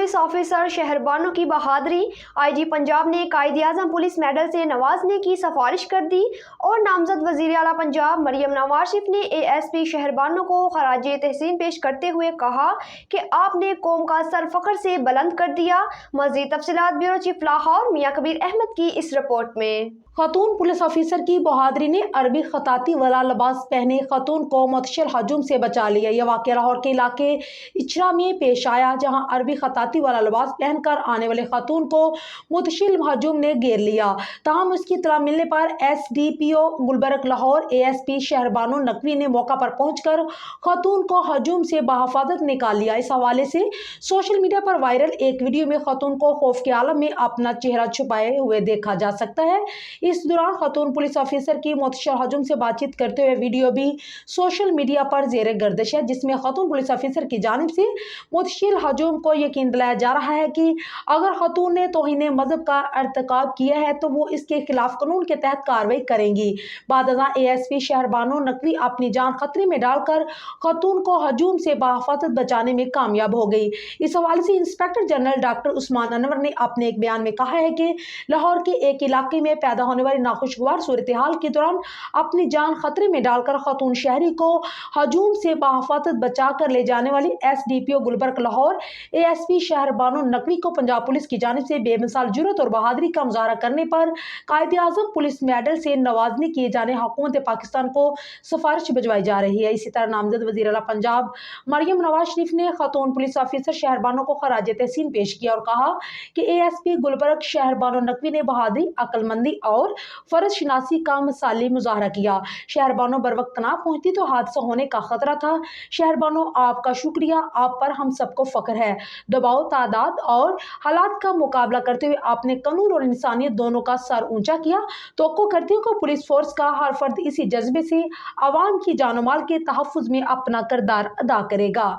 Police officer Shahrbano की बहादुरी। IG Punjab ने कायद-ए-आज़म पुलिस मेडल से नवाजने की सिफारिश कर दी और नामजद वज़ीर आला पंजाब मरियम नवाज शरीफ ने एएसपी शहरबानो को खराजे तहसीन पेश करते हुए कहा कि आपने कौम का सर फख्र से बुलंद कर दिया। मज़ीद तफसीलात ब्यूरो चीफ लाहौर मियां कबीर अहमद की इस रिपोर्ट में। खातून पुलिस ऑफिसर की बहादुरी ने अरबी खताती वाला लिबास पहने खातून को मुतशिल हजूम से बचा लिया। यह वाक़या लाहौर के इलाके इचरा में पेश आया, जहां अरबी खताती वाला लिबास पहनकर आने वाले खातून को मुतशिल हजूम ने घेर लिया। ताहम उसकी इत्तला मिलने पर SDPO गुलबर्ग लाहौर ASP शहरबानो नकवी ने मौका पर पहुंचकर खातून को हजूम से बहफाजत निकाल लिया। इस हवाले से सोशल मीडिया पर वायरल एक वीडियो में खातून को खौफ के आलम में अपना चेहरा छुपाए हुए देखा जा सकता है। इस दौरान खातून पुलिस ऑफिसर की मुतशिल हजूम से बातचीत करते हुए वीडियो भी सोशल मीडिया पर ज़ेरे गर्दिश है, जिसमें खातून पुलिस ऑफिसर की जानिब से मुतशिल हजूम को यकीन दिलाया जा रहा है कि अगर खातून ने तौहीन मजहब का अर्तकाब किया है तो वो इसके खिलाफ कानून के तहत कार्रवाई करेंगी। बादअज़ां ASP शहरबानो नकवी अपनी जान खतरे में डालकर खातून को हजूम से बहफाजत बचाने में कामयाब हो गई। इस हवाले से inspector general doctor Usman Anwar ने अपने एक बयान में कहा है कि लाहौर के एक इलाके में पैदा होने वाली नाखुशगवार सूरत हाल के दौरान अपनी जान खतरे में डालकर खातून शहरी को हजूम से बहफाजत बचा कर ले जाने वाली SDPO गुलबर्ग लाहौर ASP शहरबानो नकवी को पंजाब पुलिस की जानिब से बेमिसाल जुर्रत और बहादुरी का मुजाहरा करने पर कायद-ए-आज़म पुलिस मेडल से नवाजने किए जाने हुकूमत पाकिस्तान को सिफारिश भिजवाई जा रही है। इसी तरह नामजद वज़ीर आला पंजाब मरियम नवाज शरीफ ने खातून पुलिस ऑफिसर शहरबानो को खराजे तहसीन पेश किया और कहा कि ASP गुलबर्ग शहरबानो नकवी ने बहादुरी, अक्लमंदी और फर्ज शनासी का मिसाली मुजाहरा किया। शहरबानो बर वक्त ना पहुंचती तो हादसा होने का खतरा था। शहरबानो, आपका शुक्रिया, आप पर हम सबको फख्र है। दबाव, तादाद और हालात का मुकाबला करते हुए आपने कानून और इंसानियत दोनों का सर ऊंचा किया। तो करती हूँ कि पुलिस फोर्स का हर फर्द इसी जज्बे से आवाम की जान माल के तहफ्फुज में अपना किरदार अदा करेगा।